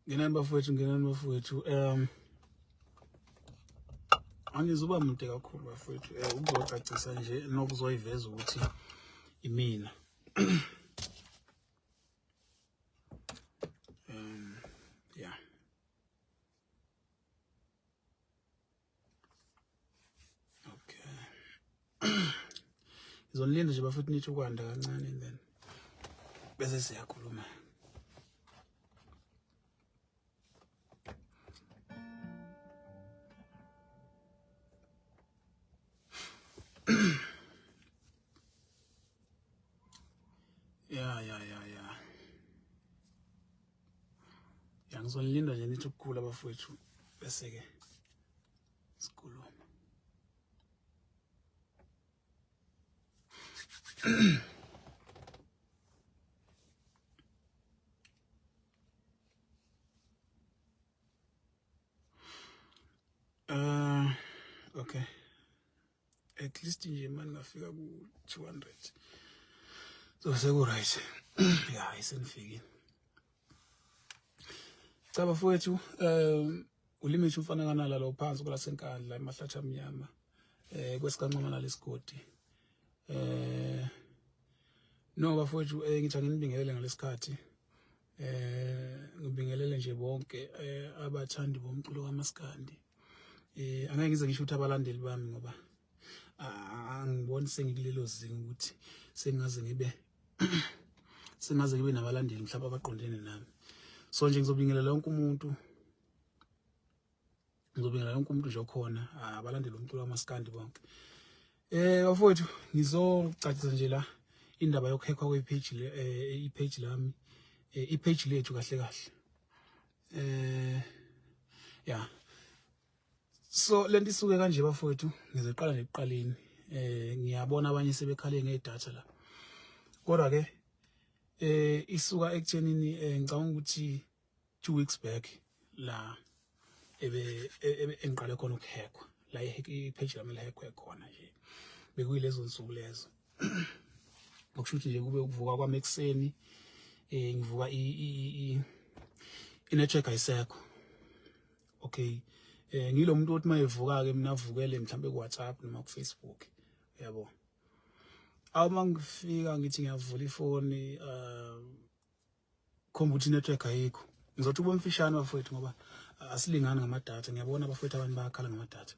Ngenani bafowethu angizuba mude kakhulu bafowethu ukuzocacisa nje nokuzoyiveza ukuthi imina yeah okay ngizonilinda nje bafowethu nithi ukwanda kancane and then bese siyakhuluma. Ya ngizonilinda nje nithi ukukhula bafowethu bese ke sikhuluma. Okay. At least nje manje ngafika ku 200. So seku right. Yeah, isenifikile. Cha bafowethu ulimit ufana kanala lo phansi kula senkandla emahlathi amnyama kwesikanqoma nalesigodi. No bafowethu ngithi nginibingelele ngalesikhathi. Ngibingelele nje bonke abathandi bomculo kaMaskandi. Angeke ngize ngisho ukuthi abalandeli bami ngoba angiboni sengikulelo zinga ukuthi sengaze ngibe nabalandeli mhlawumbe abaqondene nami. So nje ngizobingelela wonke umuntu. Ngizobingelela wonke umuntu nje okhona abalandeli bomculo kaMaskandi bonke. Bafowethu ngizocacisa nje la indaba yokuhackwa kwepage ipage lami ipage lethu kahle kahle. Yeah. So lento isuke kanje bafowethu ngizoqala nje ekuqaleni. Ngiyabona abanye sebekhale ngedatha la. Kodwa ke isuka ekuthenini ngicabanga ukuthi 2 weeks back la engiqale khona ukuhackwa la ipage lami lihackwe khona nje bekuyilezo nsuku lezo. Okusho ukuthi nje kube ukuvuka kwami ekseni ngivuka i-network ayisekho. Okay. Ngilo muntu othi mayevuka ke mina avukele mhlambe ku WhatsApp noma ku Facebook yabo. Uma ngifika ngithi ngiyavula ifoni khomba ukuthi network ayikho. Ngizothi ube mfishane bafowethu ngoba asilingani ngamadatha. Ngiyabona bafowethu abantu bayakhala ngamadatha.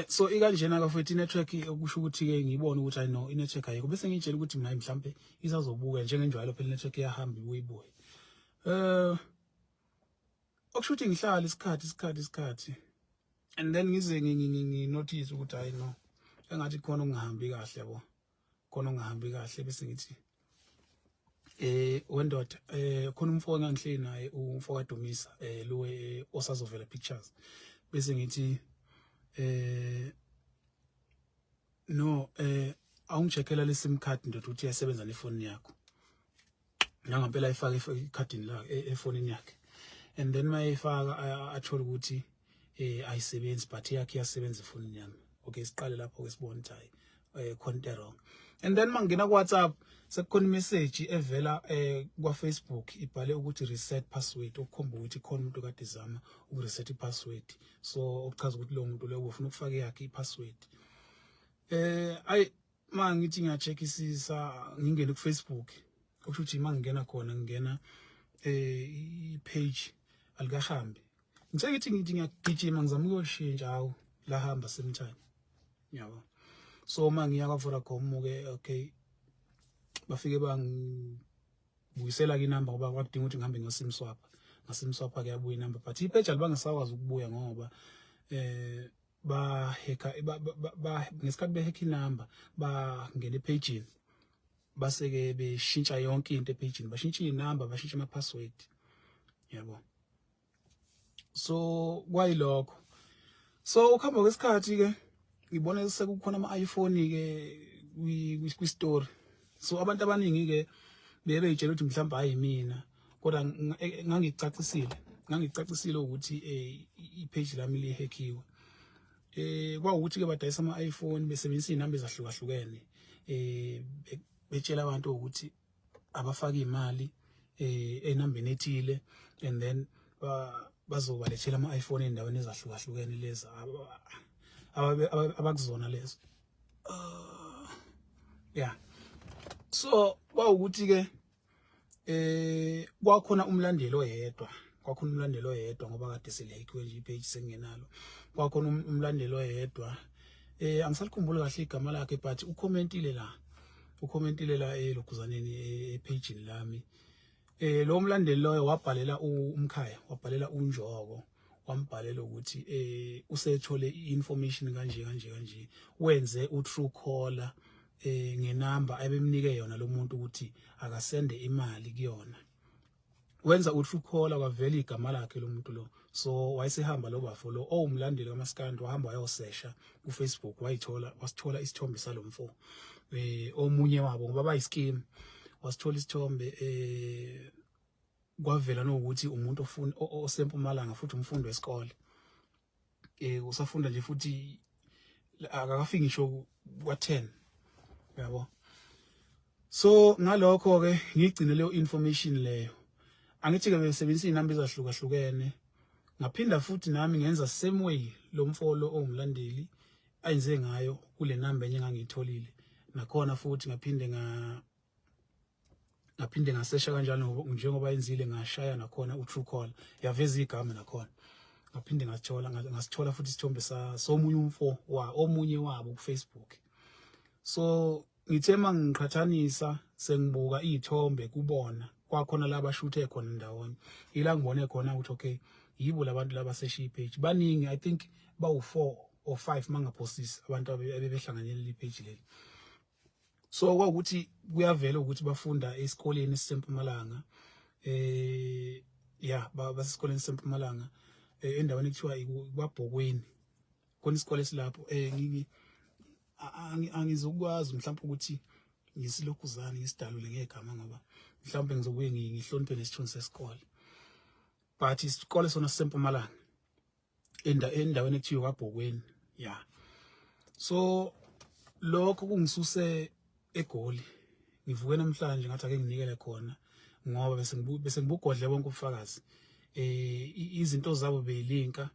So ikanjena bafowethu network okusho ukuthi ke ngibone ukuthi I know network ayikho bese ngitshela ukuthi mina mhlambe isazobuka njengenjalo phela network iyahamba ibuyibuye. Okusho ukuthi ngihlala isikhathi and then ngize nginotice ukuthi I know engathi khona ungahambi kahle yabo. Khona ungahambi kahle bese ngithi wendoda khona umfowethu engangihleli naye umfowethu Dumisa lo osazovela pictures bese ngithi no awungicheckela le sim card ndoda ukuthi iyasebenza nefoni yakho. Nangampela ayifaka ikhadini la efonini yakhe. And then mayifaka athola ukuthi ayisebenzi but yakhe iyasebenza efonini yami. Okay siqale lapho ke sibone ukuthi khona wrong. And then mangena ku WhatsApp sekukhona message evela kwa Facebook ibhale ukuthi reset password okukhomba ukuthi khona umuntu kade zama ukureset ipassword. So okuchaza ukuthi lo muntu leyo ufuna ukufaka yakhe ipassword. Mangithi ngiyacheckisisa ngingene ku Facebook okusho ukuthi mangena khona ngingena page alikahambi. Ngithi ngiyagijima ngizama ukuyoshintsha hawo lahamba sometime. Yabo. So mangiya kwa Vodacom ke okay bafike bangibuyisela ke inamba ngoba kwakudinga ukuthi ngihambe ngo-sim swap. Nga-sim swap ke yabuya inamba but ipage alibangasakwazi ukubuya ngoba bahacka ngesikhathi behacka inamba bangena epage base ke beshintsha yonke into epage bashintsha inamba bashintsha ama password yabo. So kwayilokho So ukuhamba kwesikhathi ke ngibona sekukhona ama-iPhone ke kwi story. So abantu abaningi ke beyitshela ukuthi mhlawumbe hayi mina kodwa ngangicacisile ukuthi i-page lami lihackiwe. Kwawukuthi ke badayisa ama-iPhone besebenzisa inamba ezahlukahlukene betshela abantu ukuthi abafaka imali enambeni ethile and then bazobalethela ama-iPhone endaweni ezahlukahlukene lezi abakuzona lezo. Yeah. So kwawukuthi ke kwakhona umlandeli oyedwa ngoba kade selihackiwe nje i-page sengingenalo. Kwakhona umlandeli oyedwa angisakhumbuli kahle igama lakhe but ucommentile la eloguzaneni epage lami. Lo mlandeli loyo wabhalela umkhaya, wabhalela uNjoko, wambhalela ukuthi usethole i-information kanje wenze u-true caller ngenamba abemnike yona lo muntu ukuthi akasende imali kuyona. Wenza u-true caller kwavela igama lakhe lo muntu lo. So wayesehamba lo bafo lo owumlandeli kaMaskandi wahamba wayosesha ku-Facebook wasithola isithombe salomfo. Omunye wabo ngoba bayischeme wasithola isithombe kwavela nokuthi umuntu osempumalanga futhi umfundi wesikole. Usafunda nje futhi akakafiki ngisho kwa-10 yabo. So ngalokho ke ngigcine leyo information leyo. Angithi ke besebenzisa inamba ezahlukahlukene. Ngaphinda futhi nami ngenza same way lo mfolo ongumlandeli ayenze ngayo kule namba enye engangiyitholile. Nakhona futhi ngaphinde ngasesha kanjalo njengoba yenzile ngashaya nakhona u-true caller yaveza igama nakhona. Ngaphinde ngasithola futhi isithombe somunye omunye wabo ku-Facebook. So ngithe mangiqhathanisa sengibuka izithombe kubona kwakhona la bashuthe khona ndawonye. Ila ngibone khona ukuthi okay yibo labantu laba sesha i-page. Baningi I think bawu4 or 5 mangaphosisi abantu abebehlanganyela i-page leli. So kwaukuthi kuyavela ukuthi bafunda esikoleni esempumalanga. Basesikoleni esempumalanga endaweni ekuthiwa kwaBhokweni. Khona isikole esilapho angizokwazi mhlawumbe ukuthi ngisilokhuzana ngisidalule ngegama ngoba mhlawumbe ngizobuye ngihloniphe nesithunzi sesikole. But isikole sona sisempumalanga endaweni ekuthiwa kwaBhokweni. Yeah. So lokho kungisuse eGoli. Ngivuke namhlanje ngathi ake nginikele khona ngoba bese ngibugodle bonke ubufakazi. Izinto zabo beyilinka,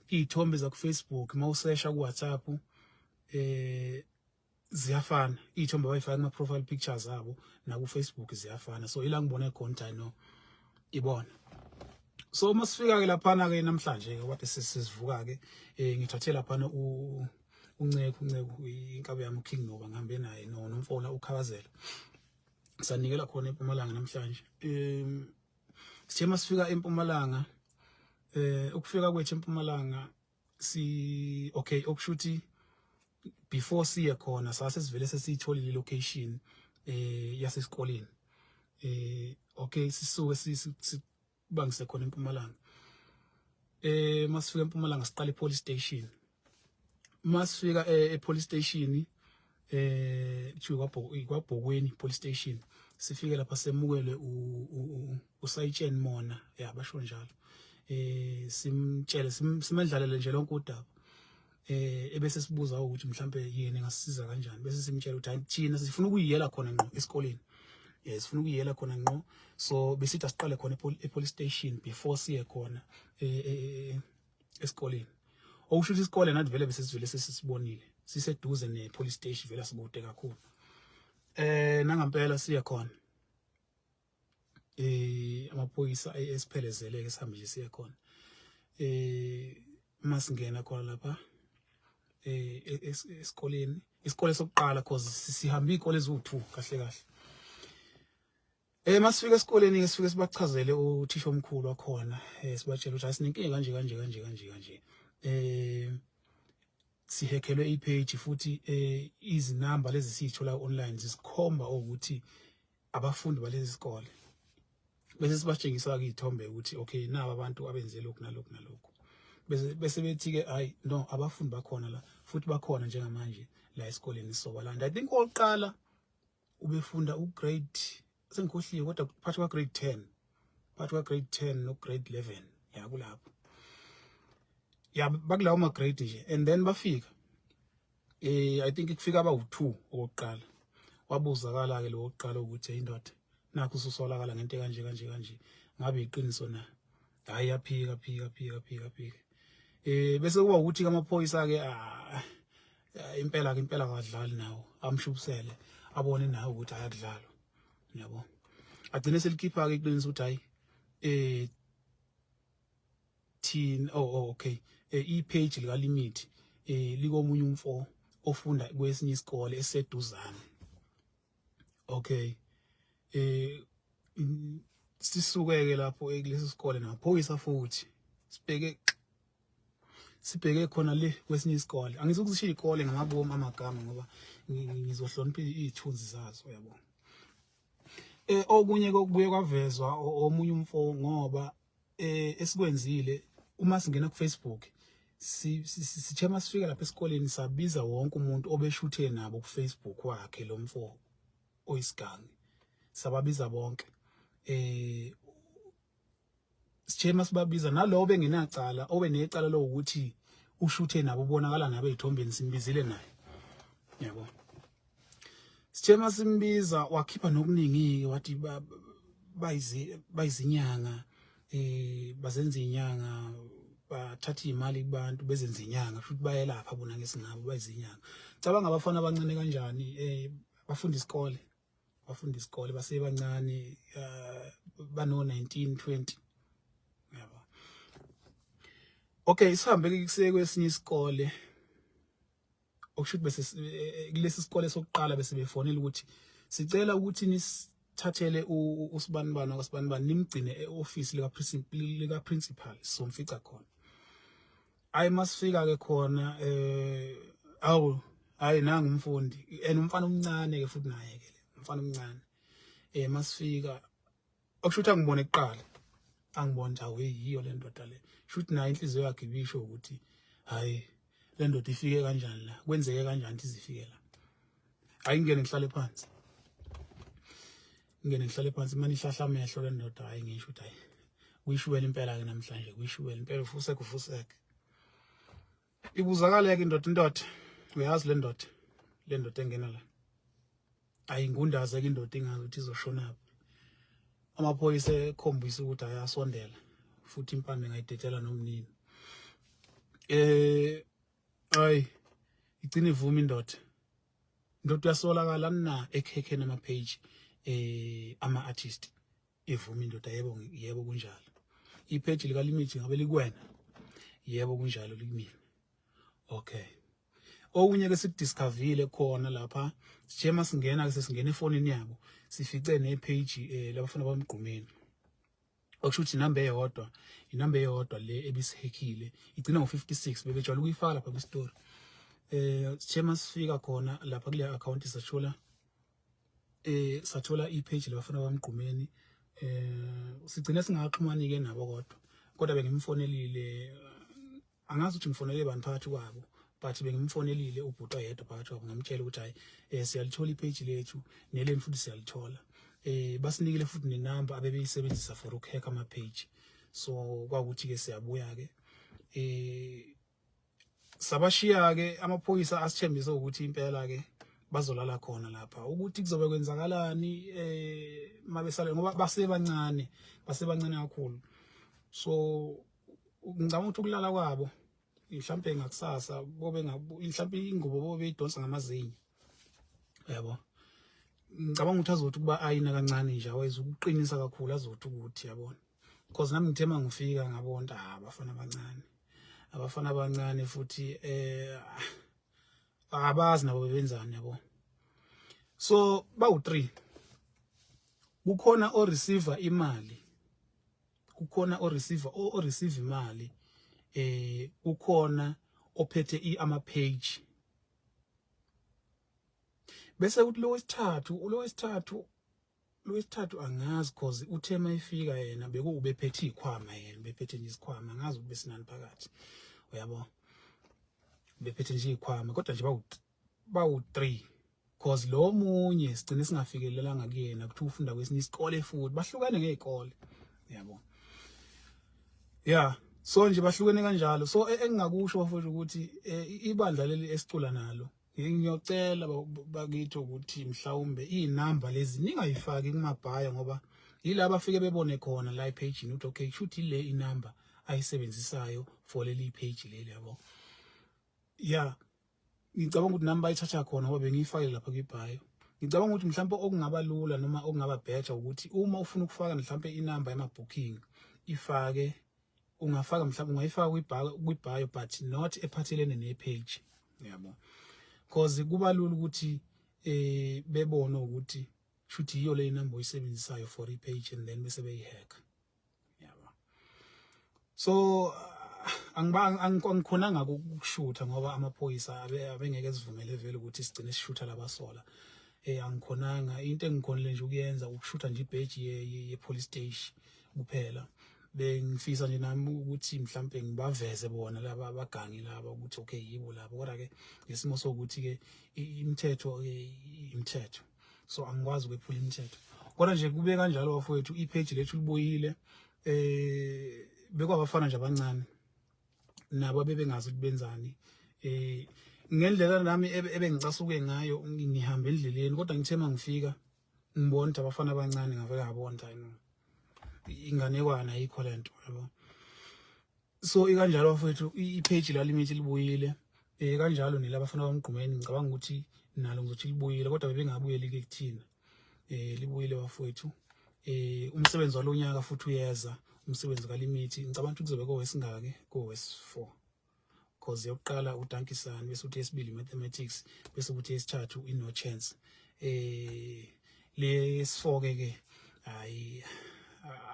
izithombe za ku Facebook, mawusesha ku WhatsApp ziyafana. Izithombe abayifaka kuma profile pictures zabo na ku Facebook ziyafana. So ila ngibone khona no ibona. So masifika ke lapha ke namhlanje ke kade sesivuka ke ngithathe lapha uNceko inkabe yami uKing Noba ngihambe naye nomfola uKhabazela. Sanikela khona eMpumalanga namhlanje. Sithe masifika eMpumalanga ukufika kwethu eMpumalanga okushuthi before siye khona sasivele sesiyitholile ilocation yasesikoleni. Sisuke sibangise khona eMpumalanga. Masifika eMpumalanga siqala epolice station. Masifika epolice station kwaBhokweni police station. Sifike lapha semukele uSayitsheni Mona basho njalo. Simtshele simendlalele nje lonke udaba. Ebese sibuza ukuthi mhlambe yini engasisiza kanjani. Bese simtshela ukuthi thina sifuna ukuyiyela khona ngqo esikoleni. Sifuna ukuyiyela khona ngqo. So besithi asiqale khona epolice station before siye khona esikoleni. Okushuthi isikole nathi vele bese sivele sesibonile. Siseduze nepolice station vele sibude kakhulu. Nangempela siya khona. Amaphoyisa esiphelezele ke sihambe nje siya khona. Masingena khona lapha esikoleni. Isikole sokuqala cause sihamba izikole eziwu2 kahle. Masifika esikoleni sifike sibachazele uthisha omkhulu wakhona. Sibatshela ukuthi asinenkinga kanje. Sihekhelwe i-page futhi izinamba lezi sithola online zisikhomba ukuthi abafundi balezi sikole. Bese sibatshengisa ke izithombe ukuthi okay naba abantu abenze lokhu nalokhu. bese bethi ke hayi no abafundi bakhona la futhi bakhona njengamanje la esikoleni Sobalanda. I think oqala ubefunda ugrade sengikhohliwe kodwa phakathi kwa grade 10 phakathi kwa grade 10 no grade 11 ya kulapho ya bakulawo ma grade nje and then bafika I think kufika aba u2 oqala wabuzakala ke lo oqala ukuthi indoda nakho ususolakala ngento kanje ngabe iqiniso na hayi yaphika bese kuba ukuthi amaphoyisa ke impela akadlali nawo amshubisele abone nawe ukuthi ayakudlala yabo agcine selikhipha ke iqiniso ukuthi hayi thina okay i-page lika limit likomunye umfo ofunda kwesinye isikole eseduzane okay sisukeke lapho kulesi sikole namaphoyisa futhi sibheke khona le kwesinye isikole angizokushiya ikole ngamabomu amagama ngoba ngizohlonipha izithunzi zazo yabo okunye kokubuye kwavezwa omunye umfo ngoba esikwenzile uma singena ku Facebook sithema sifika lapha esikoleni sabiza wonke umuntu obeshuthe nabo ku Facebook wakhe lo mfo oyisigangi sababiza bonke sithema sibabiza nalowo bengenacala obenecala lokuthi ushuthe nabo ubonakala nabe ezithombeni simbizile naye yabo sithema simbiza wakhipha nokuningi wathi bayizinyanga bazenza inyanga bathatha imali kubantu bezenza inyanga futhi bayelapha bona ngesingabo bayizinyanga cabanga abafana abancane kanjani bafunda isikole basebancane bano 19 20 yabo okay sihambe kuse kwesinye isikole okushuthi bese kulesi sikole sokuqala bese befonela ukuthi sicela ukuthi nisithathele usibanibani wakasibanibani nimgcine eoffice lika principal somfica khona ayi masifika ke khona hayi nanga umfundi umfana omncane ke futhi naye ke umfana omncane masifika okushuthi angibone kuqala angibona nje aweyiyo le ndoda le shuthi naye inhliziyo yakhe ibisho ukuthi hayi le ndoda ifike kanjani la kwenzeke kanjani izifike la ayingene ngihlale phansi manje ihlahla amehlo le ndoda hayi ngisho ukuthi hayi kuyishuwela impela ke namhlanje kuyishuwela impela ufuseke ibuzakala ke indoda uyazi le ndoda engena la ayingundaze ke indoda ingazi ukuthi izoshona amaphoyisa ekhombisa ukuthi ayasondela futhi impande ngayidedela nomnini hayi igcina ivuma indoda uyasolakala na ekhekhe nama page ama-artist ivuma indoda yebo kunjalo ipage lika limit ngabe likwena yebo kunjalo likumina okay okunye ke sikudiscoverile khona lapha sijema singena ke sesingena efonini yabo sifice nepage labafana bamgqumeni okushuthi inamba eyodwa le ebisihekile igcina ngo56 bebejwala ukuyifaka lapha kwistory sijema sifika khona lapha kule account sathola ipage labafana bamgqumeni sigcina singaxhumani ke nabo kodwa bengimfonelile angazi ukuthi ngifonele bani phakathi kwabo but bengimfonelile ubhuti oyedwa phakathi kwabo ngamtshela ukuthi hayi siyalithola ipage lethu neleni futhi siyalithola basinikile futhi nenamba abebeyisebenzisa for ukuhack ama page so kwakuthi ke siyabuya ke sabashiya ke amaphoyisa asithembisa ukuthi impela ke bazolala khona lapha ukuthi kuzobe kwenzakalani mabesale ngoba basebancane kakhulu so ngicabanga ukuthi ukulala kwabo mhlambe ngakusasa bobe mhlambe ingubo bobe idonsa ngamazinyo yabo ngicabanga ukuthi azothi kuba ayina kancane nje awayeza ukuqinisa kakhulu azothi ukuthi yabona because nami ngithema ngifika ngabona abafana abancane futhi abazi nabo bebenzani yabo so bawu3 kukhona o receiver imali o receive imali ukhona ophethe ama page bese kuthi lo wesithathu lwesithathu angazi cause uthe mayifika yena ubephethe ikhwama yena bephethe nje isikhwama angazi ube sinani phakathi uyabo bephethe nje ikhwama kodwa nje bawu 3 cause lo munye sigcine singafikelelanga kuyena kuthi ufunda kwesinye isikole futhi bahlukane ngezikole yabo yeah so nje bahlukene kanjalo so engingakusho bafowethu ukuthi ibandla leli esicula nalo ngiyocela bakithi ukuthi mhlawumbe inamba lezi ningayifaki kumabhaya ngoba yilabo afike bebone khona la page ni uthi okay shoot ile inamba ayisebenzisayo for leli page leli yabo yeah ngicabanga ukuthi namba ayithatha khona ngoba bengiyifake lapha kwibhayo ngicabanga ukuthi mhlawumbe okungaba lula noma okungaba better ukuthi uma ufuna ukufaka mhlawumbe inamba yama booking ifake ungafaka mhlawumbe ungayifaka kwibhayo but not ephathelene nepage yabo because kuba lula ukuthi bebone ukuthi shoot iyo le number oyisebenzisayo for ipage and then bese beyihack yabo so angikhonanga ukushutha ngoba amaphoyisa abengeke ezivumele vele ukuthi sigcine sishutha labasola angikhonanga into engikhonile nje ukuyenza ukushutha nje ipage ye police station kuphela bengifisa nje nami ukuthi mhlambe ngibaveze bona laba abagangi laba ukuthi okay yibo labo kodwa ke ngesimo sokuthi ke imithetho imithetho so angikwazi ukwephula imithetho kodwa nje kube kanjalo bafowethu ipage lethu libuyile bekwabafana nje abancane nabo bebengazi ukuthi benzani ngendlela nami ebengicasuke ngayo ngihamba endleleni kodwa ngithema ngifika ngibona ukuthi abafana abancane ngavela ngabona inganekwana ayikho lento yabo so ikanjalo bafowethu ipage la limit libuyile kanjalo nilabafana bamgqumeni ngicabanga ukuthi nalo ngizothi libuyile kodwa bebengabuyeli ke kuthina libuyile bafowethu umsebenzi walonyaka futhi uyeza umsebenzi kalimit ngicabanga ukuthi kuzobe kowesingake kowes4 cause yokuqala udankisani bese uthi yesibili mathematics bese uthi yesithathu no chance les4 ke hayi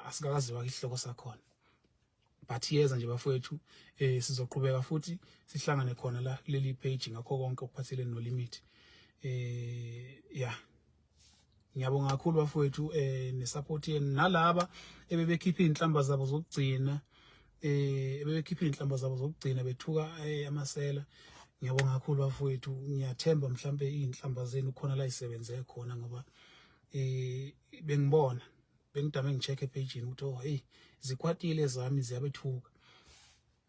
asikakaziwa ihloko sakhona but yeza nje bafowethu sizoqhubeka futhi sihlangane khona la leli page ngakho konke okuphathelene no limit yeah ngiyabonga kakhulu bafowethu nesupport yenu nalaba ebebekhipha inhlamba zabo zokugcina ebebekhipha inhlamba zabo zokugcina bethuka amasela ngiyabonga kakhulu bafowethu ngiyathemba mhlambe inhlamba zenu khona la isebenze khona ngoba bengibona bengidame ngicheck epage ukuthi oh hey zikwatile zami ziyabethuka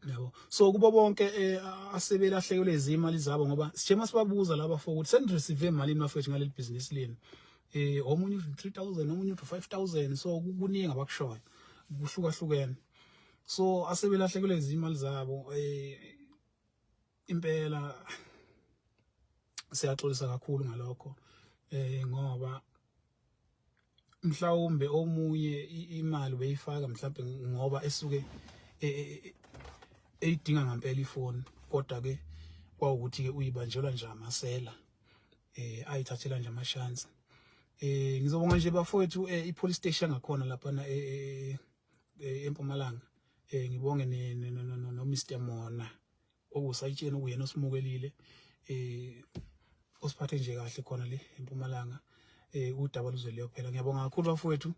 yabo so kubo bonke asebelahlekelwe izimali zabo ngoba sithema sibabuza laba for ukuthi send receive imali mafethu ngaleli business leni omunye uthi 3000 omunye uthi 5000 so kuningi abakushoyo kuhlukahlukene so asebelahlekelwe izimali zabo impela siyaxolisa kakhulu ngalokho ngoba mhlawumbe omunye imali beyifaka mhlawumbe ngoba esuke eyidinga ngempela ifoni kodwa ke kwawukuthi ke uyibanjelwa nje amasela ayithathela nje amashansi ngizobonga nje bafowethu ipolice station ngakhona lapha na eMpumalanga ngibonge no Mr Mona okusayitshena ukuyena osimukelile osiphathe nje kahle khona le eMpumalanga udaba luzeleo phela ngiyabonga kakhulu bafowethu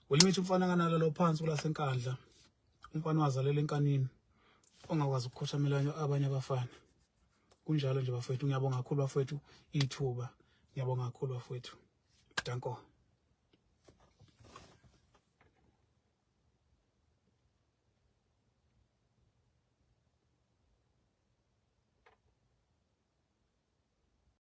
ulimit umfana kanalo lo phansi kula senkandla umfana wazalele enkanini ongakwazi ukukhothamela abanye abafana kunjalo nje bafowethu ngiyabonga kakhulu bafowethu ithuba ngiyabonga kakhulu bafowethu danko